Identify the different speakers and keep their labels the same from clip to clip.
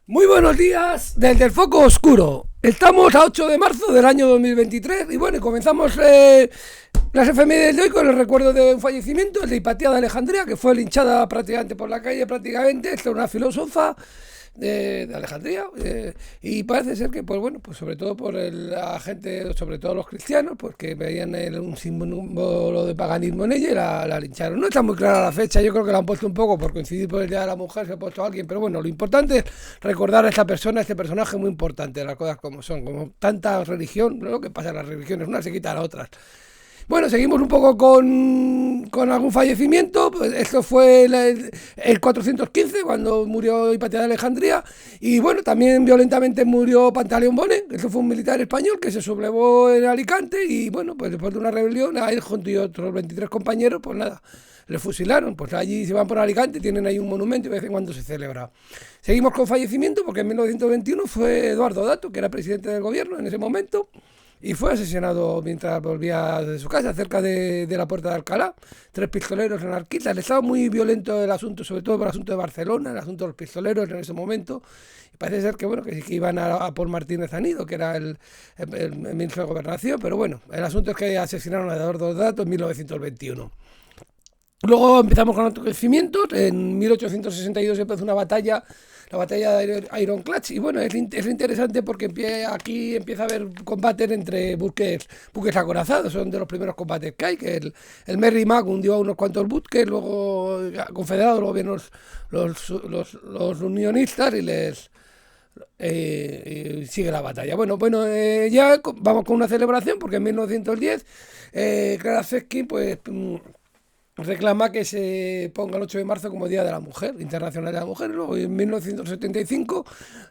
Speaker 1: Muy buenos días desde el foco oscuro. Estamos a 8 de marzo del año 2023 y bueno, comenzamos las efemérides de hoy con el recuerdo de un fallecimiento, el de Hipatia de Alejandría, que fue linchada prácticamente por la calle, prácticamente. Esta es una filósofa de Alejandría, y parece ser que, pues bueno, pues sobre todo por la gente, sobre todo los cristianos, pues que veían un símbolo de paganismo en ella y la lincharon. No está muy clara la fecha, yo creo que la han puesto un poco por coincidir por el Día de la Mujer, se ha puesto a alguien, pero bueno, lo importante es recordar a esta persona, a este personaje muy importante, las cosas como son, como tanta religión, ¿no? Lo que pasa en las religiones, unas se quitan a otras. Bueno, seguimos un poco con algún fallecimiento. Pues esto fue el 415, cuando murió Hipatia de Alejandría. Y bueno, también violentamente murió Pantaleón Bonet, que esto fue un militar español que se sublevó en Alicante. Y bueno, pues después de una rebelión, a él junto y otros 23 compañeros, pues nada, le fusilaron. Pues allí se van por Alicante, tienen ahí un monumento y de vez en cuando se celebra. Seguimos con fallecimiento porque en 1921 fue Eduardo Dato, que era presidente del gobierno en ese momento, y fue asesinado mientras volvía de su casa, cerca de la Puerta de Alcalá. Tres pistoleros anarquistas. Estaba muy violento el asunto, sobre todo por el asunto de Barcelona, el asunto de los pistoleros en ese momento. Y parece ser que, bueno, que iban a por Martínez Anido, que era el ministro de Gobernación, pero bueno, el asunto es que asesinaron a Eduardo Dato en 1921. Luego empezamos con acontecimientos. En 1862 empezó una batalla, la batalla de Ironclad. Y bueno, es interesante porque aquí empieza a haber combates entre buques acorazados. Son de los primeros combates que hay. Que el Merrimack hundió a unos cuantos buques, luego confederados, luego vienen los unionistas y sigue la batalla. Bueno, ya vamos con una celebración porque en 1910 Clara Zetkin, pues reclama que se ponga el 8 de marzo como Día de la Mujer, Internacional de la Mujer. Luego, en 1975,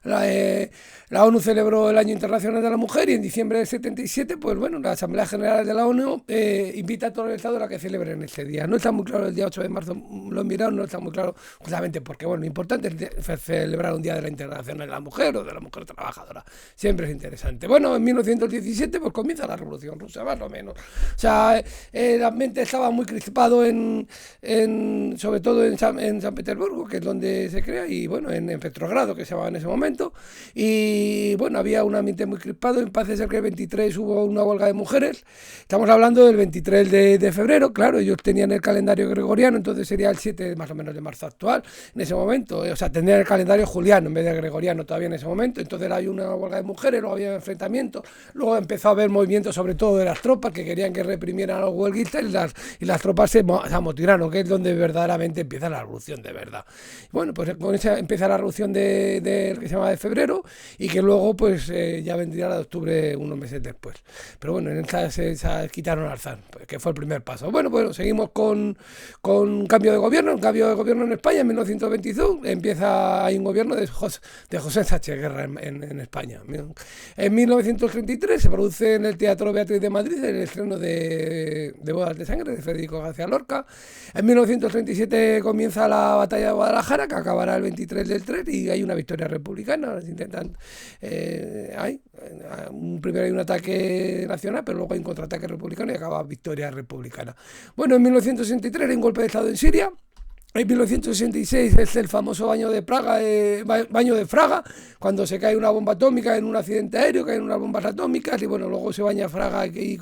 Speaker 1: la ONU celebró el Año Internacional de la Mujer, y en diciembre del 77, pues bueno, la Asamblea General de la ONU invita a todo el Estado a que celebren este día. No está muy claro el día 8 de marzo, lo he mirado, no está muy claro, justamente porque, bueno, lo importante es celebrar un Día de la Internacional de la Mujer o de la Mujer Trabajadora. Siempre es interesante. Bueno, en 1917, pues comienza la Revolución Rusa, más o menos. O sea, el ambiente estaba muy crispado sobre todo en San Petersburgo, que es donde se crea, y bueno, en Petrogrado, que se llamaba en ese momento. Y bueno, había un ambiente muy crispado. En parece ser que el 23 hubo una huelga de mujeres. Estamos hablando del 23 de febrero, claro, ellos tenían el calendario gregoriano, entonces sería el 7 más o menos de marzo actual, en ese momento. O sea, tendrían el calendario juliano en vez de gregoriano todavía en ese momento. Entonces hay una huelga de mujeres, luego había enfrentamientos, luego empezó a haber movimientos sobre todo de las tropas que querían que reprimieran a los huelguistas, y las tropas se amotinaron, que es donde verdaderamente empieza la revolución de verdad. Bueno, pues con esa empieza la revolución que se llama de febrero, y que luego pues ya vendría la de octubre unos meses después. Pero bueno, en esta se quitaron al zar, pues, que fue el primer paso. Bueno, seguimos con un cambio de gobierno en España en 1922. Hay un gobierno de José Sánchez Guerra en España. En 1933 se produce en el Teatro Beatriz de Madrid el estreno de Bodas de Sangre de Federico García Lorca. En 1937 comienza la batalla de Guadalajara, que acabará el 23 del 3, y hay una victoria republicana. Intentan, primero hay un ataque nacional, pero luego hay un contraataque republicano y acaba victoria republicana. Bueno, en 1963 hay un golpe de Estado en Siria. En 1966 es el famoso baño de Fraga, cuando se cae una bomba atómica en un accidente aéreo, caen unas bombas atómicas, y bueno, luego se baña Fraga aquí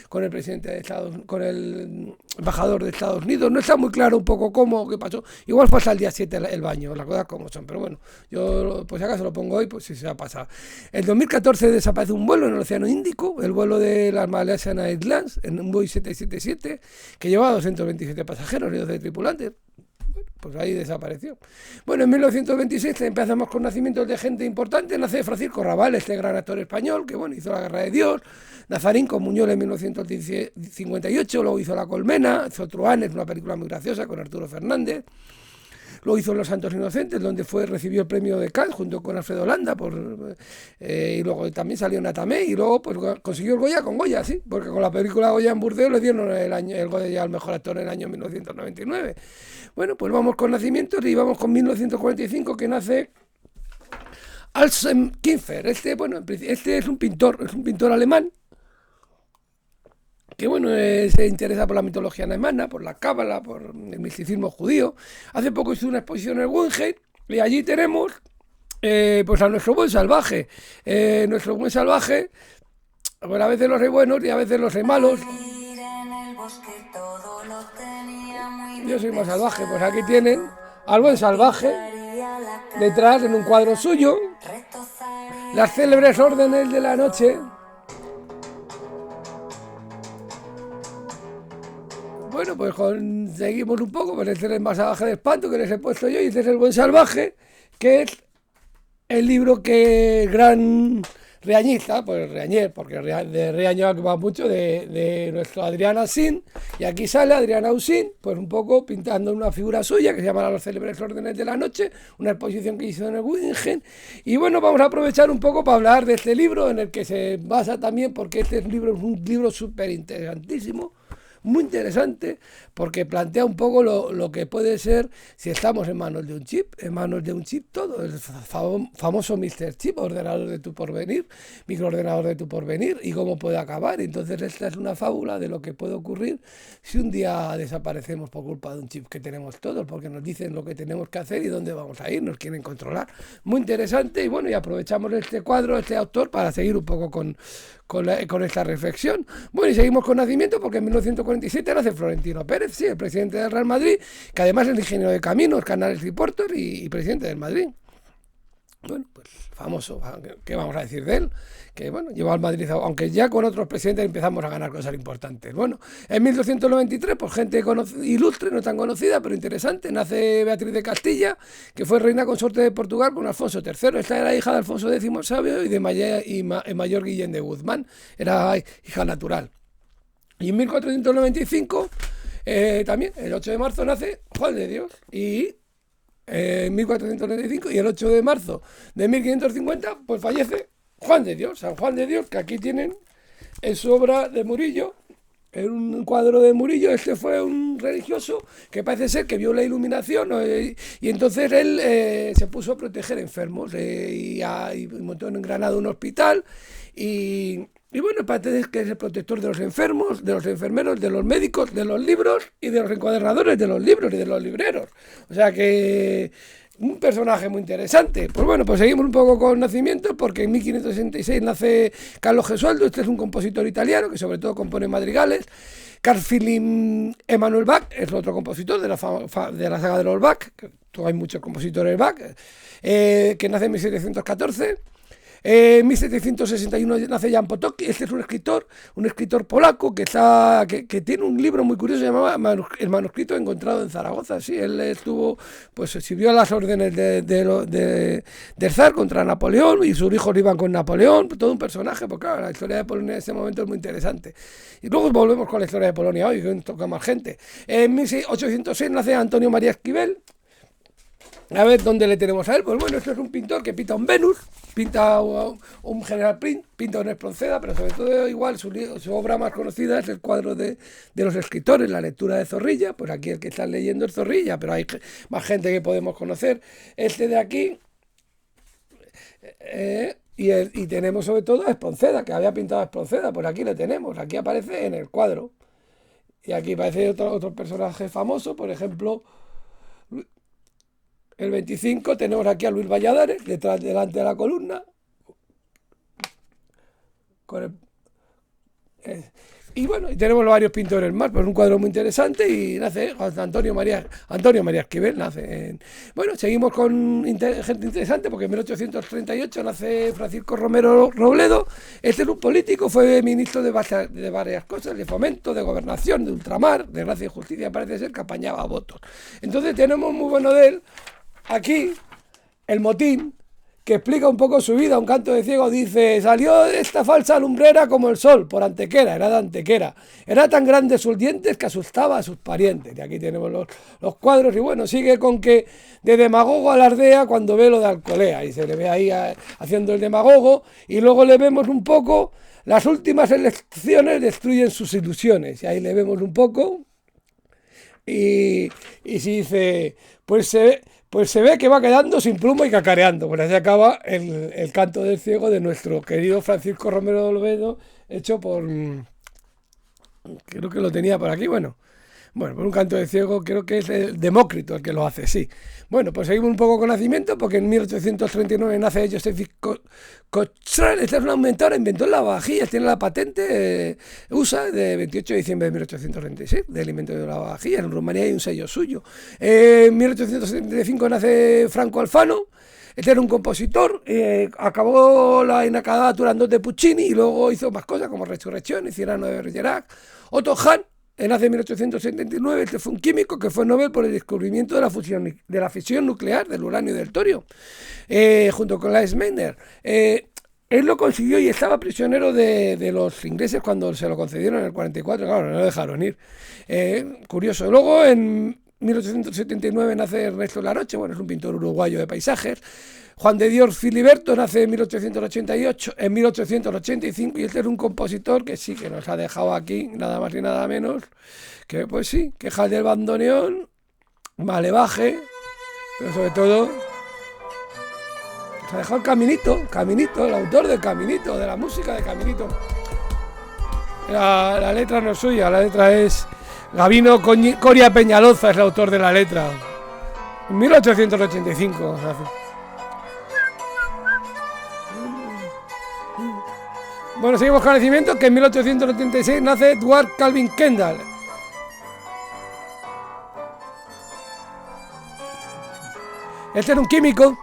Speaker 1: con el presidente de Estados, con el embajador de Estados Unidos. No está muy claro un poco qué pasó. Igual pasa el día 7 el baño, las cosas como son, pero bueno, yo pues si acaso lo pongo hoy, pues si se ha pasado. En 2014 desaparece un vuelo en el Océano Índico, el vuelo de las Malaysian Airlines, en un Boeing 777, que llevaba 227 pasajeros y 12 tripulantes. Pues ahí desapareció. Bueno, en 1926 empezamos con nacimientos de gente importante. Nace Francisco Rabal, este gran actor español, que bueno, hizo La Guerra de Dios. Nazarín con Muñoz en 1958, luego hizo La Colmena, hizo Truanes, una película muy graciosa con Arturo Fernández. Luego hizo Los Santos Inocentes, donde recibió el premio de Cannes junto con Alfredo Landa, y luego también salió Natamé, y luego pues consiguió el Goya con Goya, sí, porque con la película Goya en Burdeos le dieron el Goya al mejor actor en el año 1999. Bueno, pues vamos con nacimientos y vamos con 1945, que nace Alsen Kiefer. Este es un pintor alemán, que bueno, se interesa por la mitología alemana, por la cábala, por el misticismo judío. Hace poco hizo una exposición en el Guggenheim, y allí tenemos pues a nuestro buen salvaje. Nuestro buen salvaje, bueno, a veces los hay buenos y a veces los hay malos. Yo soy más salvaje, pues aquí tienen al buen salvaje, detrás en un cuadro suyo, las célebres órdenes de la noche. Bueno, pues seguimos un poco, pues este es el más salvaje de espanto que les he puesto yo y este es el buen salvaje, que es el libro que gran reañista, pues reañer, porque de reaño va mucho de nuestro Adrián Asín, y aquí sale Adrián Ausín, pues un poco pintando una figura suya que se llama Los célebres órdenes de la noche, una exposición que hizo en el Guggenheim, y bueno, vamos a aprovechar un poco para hablar de este libro en el que se basa también, porque este libro es un libro súper interesantísimo, muy interesante, porque plantea un poco lo que puede ser si estamos en manos de un chip todo, el famoso Mr. Chip, ordenador de tu porvenir, microordenador de tu porvenir, y cómo puede acabar. Entonces esta es una fábula de lo que puede ocurrir si un día desaparecemos por culpa de un chip que tenemos todos, porque nos dicen lo que tenemos que hacer y dónde vamos a ir, nos quieren controlar. Muy interesante, y bueno, y aprovechamos este cuadro, este autor, para seguir un poco con esta reflexión. Bueno, y seguimos con nacimiento, porque en 1947 nace Florentino Pérez, sí, el presidente del Real Madrid, que además es ingeniero de caminos, canales y puertos y presidente del Madrid. Bueno, pues famoso, ¿qué vamos a decir de él? Que bueno, llevó al Madrid, aunque ya con otros presidentes empezamos a ganar cosas importantes. Bueno, en 1293, pues gente ilustre, no tan conocida, pero interesante, nace Beatriz de Castilla, que fue reina consorte de Portugal con Alfonso III. Esta era hija de Alfonso X el Sabio y de Mayor Guillén de Guzmán, era hija natural. Y en 1495, también, el 8 de marzo, nace Juan de Dios, y en 1495, y el 8 de marzo de 1550 pues fallece Juan de Dios, San Juan de Dios, que aquí tienen en su obra de Murillo, en un cuadro de Murillo. Este fue un religioso que parece ser que vio la iluminación, y entonces él se puso a proteger enfermos, y montó en Granada un hospital, y bueno, parece que es el protector de los enfermos, de los enfermeros, de los médicos, de los libros y de los encuadernadores de los libros y de los libreros. O sea que un personaje muy interesante. Pues bueno, pues seguimos un poco con nacimientos, porque en 1566 nace Carlos Gesualdo. Este es un compositor italiano que sobre todo compone madrigales. Carl Philipp Emanuel Bach es otro compositor de la saga de los Bach, que hay muchos compositores Bach, que nace en 1714. En 1761 nace Jan Potocki. Este es un escritor polaco que tiene un libro muy curioso llamado El manuscrito encontrado en Zaragoza. Sí, él pues sirvió a las órdenes del zar contra Napoleón, y sus hijos iban con Napoleón, todo un personaje, porque claro, la historia de Polonia en ese momento es muy interesante. Y luego volvemos con la historia de Polonia hoy, que toca más gente. En 1806 nace Antonio María Esquivel. A ver dónde le tenemos a él. Pues bueno, este es un pintor que pinta un Venus, pinta un General Print, pinta un Espronceda, pero sobre todo igual su obra más conocida es el cuadro de los escritores, la lectura de Zorrilla. Pues aquí el que están leyendo es Zorrilla, pero hay más gente que podemos conocer. Este de aquí, y tenemos sobre todo a Espronceda, que había pintado a Espronceda, pues aquí le tenemos, aquí aparece en el cuadro. Y aquí aparece otro personaje famoso, por ejemplo, el 25 tenemos aquí a Luis Valladares, delante de la columna. Y bueno, y tenemos varios pintores más, pues un cuadro muy interesante, y nace Antonio María Esquivel, bueno, seguimos con gente interesante, porque en 1838 nace Francisco Romero Robledo. Este es un político, fue ministro de varias cosas, de fomento, de gobernación, de ultramar, de gracia y justicia, parece ser que apañaba votos. Entonces tenemos muy bueno de él aquí el motín, que explica un poco su vida. Un canto de ciego dice: salió esta falsa lumbrera como el sol, por Antequera, era de Antequera. Era tan grande sus dientes que asustaba a sus parientes. Y aquí tenemos los cuadros, y bueno, sigue con que de demagogo alardea cuando ve lo de Alcolea, y se le ve ahí haciendo el demagogo, y luego le vemos un poco, las últimas elecciones destruyen sus ilusiones, y ahí le vemos un poco, y se dice, pues se ve que va quedando sin pluma y cacareando. Pues así acaba el canto del ciego de nuestro querido Francisco Romero Robledo, hecho por... creo que lo tenía por aquí, bueno. Bueno, por un canto de ciego creo que es el Demócrito el que lo hace, sí. Bueno, pues seguimos un poco con nacimiento, porque en 1839 nace Joseph Cochrane. Este es un inventor, inventó lavavajillas, tiene la patente USA de 28 de diciembre de 1836 del invento de la lavavajillas. En Rumanía hay un sello suyo. En 1875 nace Franco Alfano. Este era un compositor, acabó la inacabada Turandot de Puccini y luego hizo más cosas como Resurrección y Cyrano de Bergerac. Otto Hahn nace en 1879, este fue un químico que fue Nobel por el descubrimiento de la fisión nuclear del uranio y del torio, junto con Lars Meitner. Él lo consiguió y estaba prisionero de los ingleses cuando se lo concedieron en el 44, claro, no lo dejaron ir. Curioso. Luego, en 1879 nace Ernesto Laroche, bueno, es un pintor uruguayo de paisajes. Juan de Dios Filiberto nace en 1888, en 1885, y este es un compositor que sí, que nos ha dejado aquí, nada más y nada menos, que pues sí, quejas del bandoneón, Malevaje, pero sobre todo nos ha dejado el Caminito, el autor del Caminito, de la música de Caminito. La letra no es suya, la letra es Gabino Coria Peñaloza, es el autor de la letra. En 1885 nace. Bueno, seguimos con nacimiento, que en 1886 nace Edward Calvin Kendall. Este era un químico.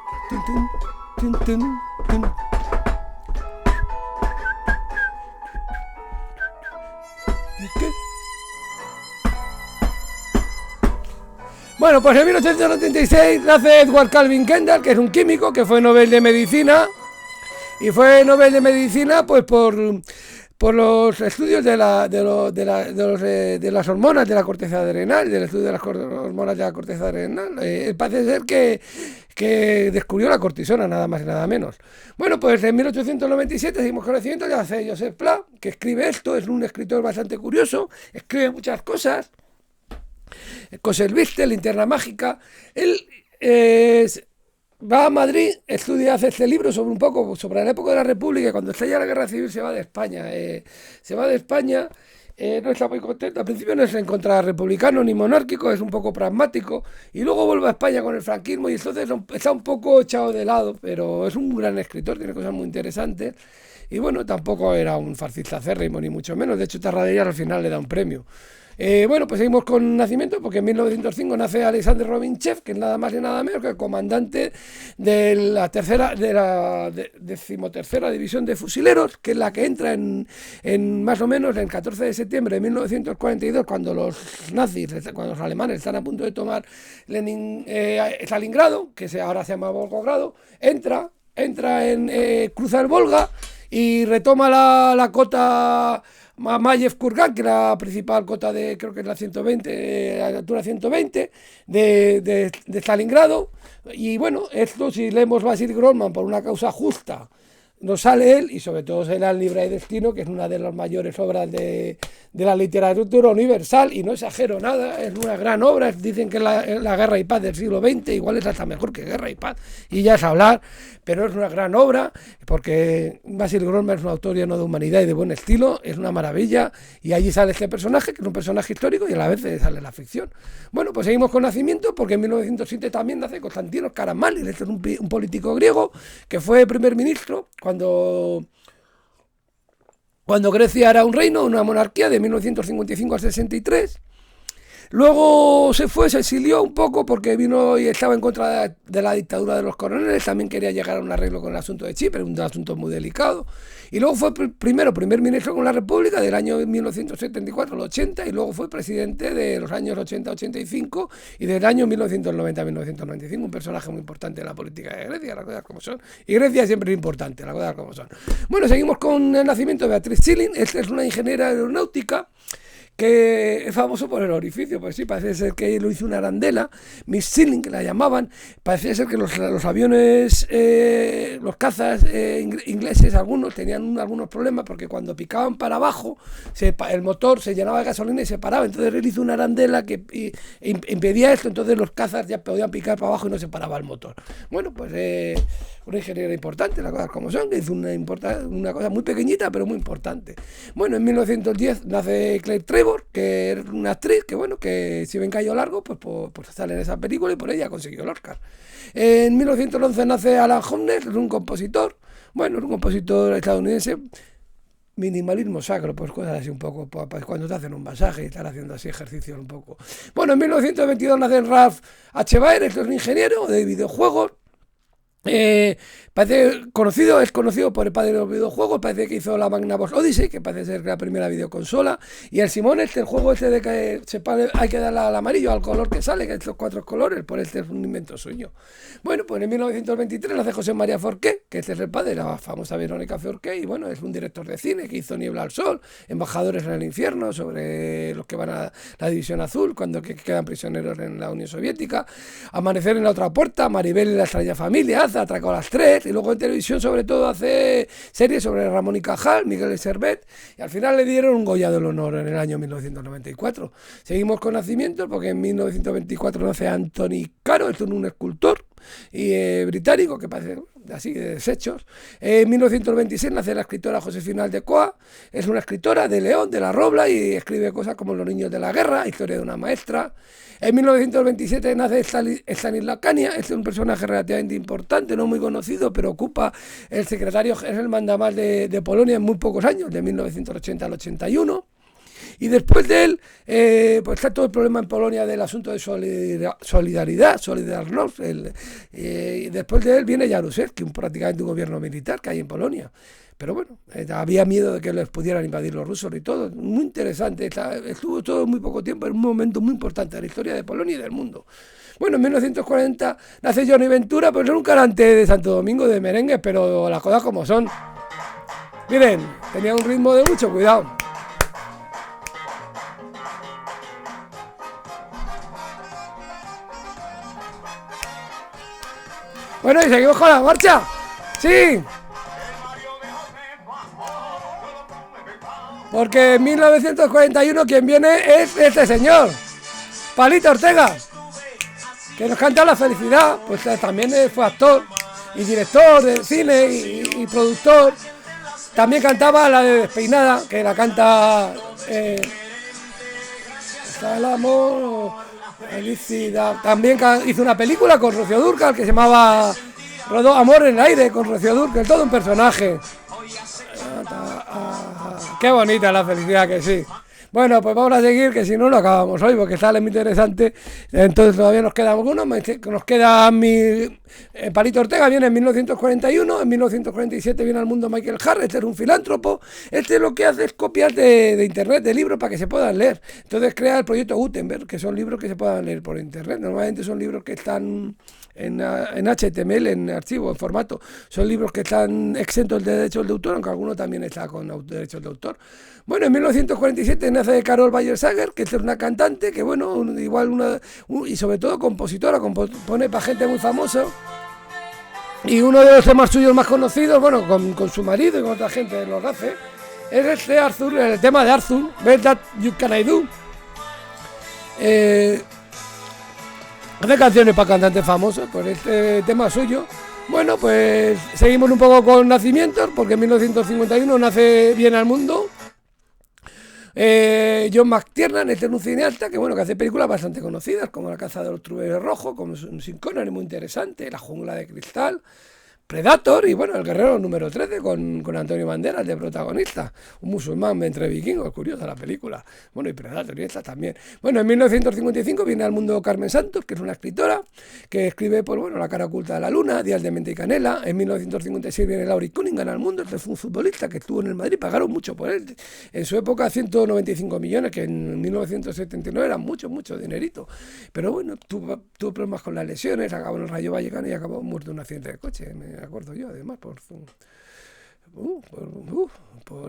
Speaker 1: ¿Qué? Bueno, pues en 1886 nace Edward Calvin Kendall, que es un químico que fue Nobel de Medicina. Y fue Nobel de Medicina pues por los estudios de las hormonas de la corteza adrenal, del estudio de las hormonas de la corteza adrenal. Parece ser que descubrió la cortisona, nada más y nada menos. Bueno, pues en 1897 seguimos conocimiento, ya hace Joseph Pla, que escribe esto, es un escritor bastante curioso, escribe muchas cosas. Coselviste, Linterna Mágica. Él va a Madrid, estudia, hace este libro sobre la época de la República, y cuando estalla la Guerra Civil se va de España. No está muy contento. Al principio no es en contra republicano ni monárquico, es un poco pragmático, y luego vuelve a España con el franquismo y entonces está un poco echado de lado, pero es un gran escritor, tiene cosas muy interesantes. Y bueno, tampoco era un fascista acérrimo, ni mucho menos. De hecho, Tarradellas al final le da un premio. Bueno, pues seguimos con nacimiento, porque en 1905 nace Alexander Robinchev, que es nada más y nada menos que el comandante de la decimotercera división de fusileros, que es la que entra en más o menos el 14 de septiembre de 1942, cuando los nazis, cuando los alemanes están a punto de tomar Stalingrado, que ahora se llama Volgogrado, cruza el Volga y retoma la cota Mayev-Kurgan, que es la principal cota creo que es la 120, la altura 120 de Stalingrado. Y bueno, esto, si leemos Basil Grossman por una causa justa, nos sale él, y sobre todo será El Libre Destino, que es una de las mayores obras de la literatura universal, y no exagero nada, es una gran obra. Dicen que es la Guerra y Paz del siglo XX, igual es hasta mejor que Guerra y Paz, y ya es hablar, pero es una gran obra, porque Basil Grossman es un autor lleno de humanidad y de buen estilo, es una maravilla, y allí sale este personaje, que es un personaje histórico, y a la vez sale la ficción. Bueno, pues seguimos con nacimiento, porque en 1907 también nace Constantinos Karamanlis. Este es un político griego que fue primer ministro cuando Grecia era un reino, una monarquía, de 1955 al 63. Luego se exilió un poco porque vino y estaba en contra de la dictadura de los coroneles. También quería llegar a un arreglo con el asunto de Chipre, un asunto muy delicado. Y luego fue primer ministro con la República del año 1974 al 80, y luego fue presidente de los años 80-85 y del año 1990 1995. Un personaje muy importante en la política de Grecia, las cosas como son. Y Grecia siempre es importante, las cosas como son. Bueno, seguimos con el nacimiento de Beatriz Schilling. Esta es una ingeniera aeronáutica que es famoso por el orificio. Pues sí, parece ser que lo hizo una arandela, Miss Schilling, que la llamaban. Parece ser que los aviones, los cazas ingleses, algunos tenían algunos problemas, porque cuando picaban para abajo, el motor se llenaba de gasolina y se paraba. Entonces él hizo una arandela que impedía esto, entonces los cazas ya podían picar para abajo y no se paraba el motor. Bueno, pues una ingeniera importante, las cosas como son, que hizo una cosa muy pequeñita, pero muy importante. Bueno, en 1910 nace Claire Trevor, que es una actriz que, bueno, que si ven Cayo Largo, pues sale en esa película y por ella consiguió el Oscar. En 1911 nace Alan Howner, un compositor, bueno, un compositor estadounidense. Minimalismo sacro, pues cosas así un poco, pues cuando te hacen un masaje y están haciendo así ejercicios un poco. Bueno, en 1922 nace Ralph H. Baer, es un ingeniero de videojuegos. Es conocido por el padre de los videojuegos, parece que hizo la Magnavox Odyssey, que parece ser la primera videoconsola, y el Simón, el juego de que hay que darle al amarillo, al color que sale, que es los 4 colores, por es un invento suyo. Bueno, pues en 1923 nace José María Forqué, que es el padre de la famosa Verónica Forqué, y bueno, es un director de cine que hizo Niebla al Sol, Embajadores en el Infierno, sobre los que van a la División Azul, cuando quedan prisioneros en la Unión Soviética, Amanecer en la otra puerta, Maribel y la extraña familia, Atracó a las 3, y luego en televisión sobre todo hace series sobre Ramón y Cajal, Miguel Servet, y al final le dieron un Goya del Honor en el año 1994. Seguimos con nacimientos, porque en 1924 nace Anthony Caro, es un escultor y británico, que parece así de desechos. En 1926 nace la escritora Josefina Aldecoa, es una escritora de León, de la Robla, y escribe cosas como Los niños de la guerra, Historia de una maestra. En 1927 nace Stanisław Kania, es un personaje relativamente importante, no muy conocido, pero ocupa el secretario, es el mandamás de Polonia en muy pocos años, de 1980 al 81. Y después de él, pues está todo el problema en Polonia del asunto de solidaridad, Solidarność. Y después de él viene Jaruzelski, prácticamente un gobierno militar que hay en Polonia. Pero bueno, había miedo de que les pudieran invadir los rusos y todo. Muy interesante, estuvo todo muy poco tiempo, en un momento muy importante de la historia de Polonia y del mundo. Bueno, en 1940 nace Johnny Ventura, pues era un cantante de Santo Domingo de merengue, pero las cosas como son. Miren, tenía un ritmo de mucho cuidado. Bueno, y seguimos con la marcha. Sí. Porque en 1941 quien viene es este señor, Palito Ortega, que nos canta La felicidad. Pues también fue actor y director de cine y productor. También cantaba la de Despeinada, que la canta está el amor, felicidad. También hizo una película con Rocío Dúrcal que se llamaba Rodó Amor en el aire, con Rocío Dúrcal, todo un personaje. Qué bonita la felicidad, que sí. Bueno, pues vamos a seguir, que si no, no acabamos hoy, porque sale muy interesante. Entonces todavía nos queda alguno. Nos queda Palito Ortega, viene en 1941. En 1947 viene al mundo Michael Hart. Este es un filántropo. Este lo que hace es copias de internet, de libros, para que se puedan leer. Entonces crea el proyecto Gutenberg, que son libros que se puedan leer por internet. Normalmente son libros que están en HTML, en archivo, en formato. Son libros que están exentos de derechos de autor, aunque alguno también está con derechos de autor. Bueno, en 1947 nace Carol Bayer-Sager, que es una cantante, que bueno, igual y sobre todo compositora, compone para gente muy famosa. Y uno de los temas suyos más conocidos, bueno, con su marido y con otra gente los hace, es el tema de Arthur, Best That You Can I Do. Hace canciones para cantantes famosos, por este tema suyo. Bueno, pues seguimos un poco con nacimientos, porque en 1951 viene al mundo John McTiernan, este es un cineasta que bueno, que hace películas bastante conocidas, como La caza de los truenos rojos, como Sin Connery, muy interesante, La jungla de cristal, Predator y bueno, El guerrero número 13 con Antonio Banderas de protagonista, un musulmán entre vikingos, curiosa la película. Bueno, y Predator y esta también. Bueno, en 1955 viene al mundo Carmen Santos, que es una escritora que escribe, pues bueno, La cara oculta de la luna, Días de mente y canela. En 1956 viene Laurie Cunningham al mundo, este fue un futbolista que estuvo en el Madrid, pagaron mucho por él. En su época 195 millones, que en 1979 eran mucho dinerito. Pero bueno, tuvo problemas con las lesiones, acabó en el Rayo Vallecano y acabó muerto en un accidente de coche. Me acuerdo yo, además, por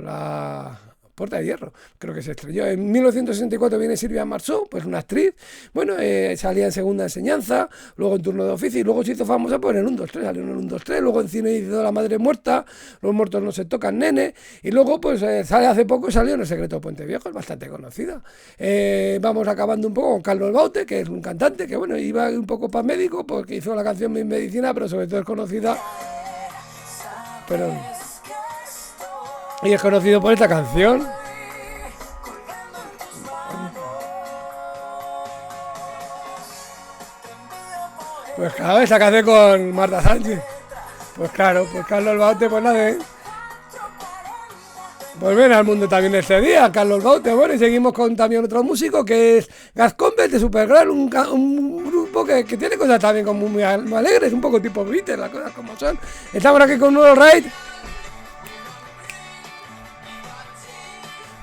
Speaker 1: la Puerta de Hierro, creo que se estrelló. En 1964 viene Silvia Marsó, pues una actriz, bueno, salía en Segunda Enseñanza, luego en Turno de Oficio, y luego se hizo famosa por el 1, 2, 3, salió en el 1, 2, 3, luego en cine hizo La madre muerta, Los muertos no se tocan, nene, y luego pues sale hace poco, salió en El secreto de Puente Viejo, es bastante conocida. Vamos acabando un poco con Carlos Baute, que es un cantante que bueno, iba un poco para médico, porque hizo la canción Mi Medicina, pero sobre todo es conocida pero... Y es conocido por esta canción. Pues claro, esa canción con Marta Sánchez. Pues claro, pues Carlos Baute, pues nada, ¿eh? Pues ven al mundo también este día, Carlos Baute. Bueno, y seguimos con también otro músico que es Gascón de Supergirl, un grupo que tiene cosas también como muy alegres, un poco tipo Beatles, las cosas como son. Estamos aquí con un nuevo raid.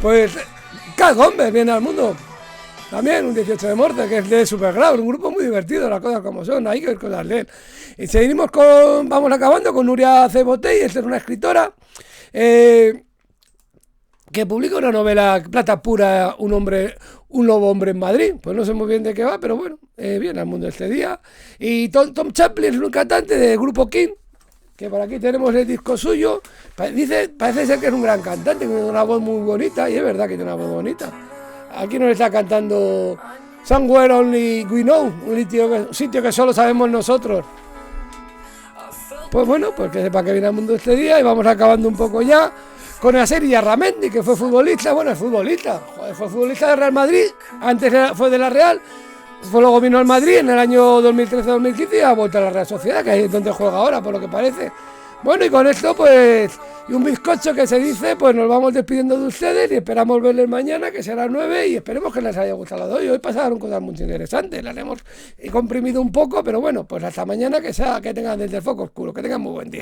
Speaker 1: Pues Cal Gómez viene al mundo. También un 18 de muerte, que es de Supergirl, un grupo muy divertido, las cosas como son, hay que ver cosas de él. Y seguimos vamos acabando con Nuria Cebotey, esta es una escritora que publica una novela, Plata Pura, un lobo hombre en Madrid. Pues no sé muy bien de qué va, pero bueno, viene al mundo este día. Y Tom Chaplin es un cantante del grupo King, que por aquí tenemos el disco suyo. Parece ser que es un gran cantante, que tiene una voz muy bonita, y es verdad que tiene una voz bonita. Aquí nos está cantando Somewhere Only We Know, un sitio que solo sabemos nosotros. Pues bueno, pues que sepa que viene al mundo este día y vamos acabando un poco ya con la serie Arramendi, que fue futbolista, bueno, es futbolista, fue futbolista de Real Madrid, antes fue de la Real, luego vino al Madrid en el año 2013-2015 y ha vuelto a la Real Sociedad, que es donde juega ahora, por lo que parece. Bueno, y con esto, pues, y un bizcocho que se dice, pues nos vamos despidiendo de ustedes y esperamos verles mañana, que será 9, y esperemos que les haya gustado de hoy. Hoy pasaron cosas muy interesantes, las hemos comprimido un poco, pero bueno, pues hasta mañana, que tengan desde el foco oscuro, que tengan muy buen día.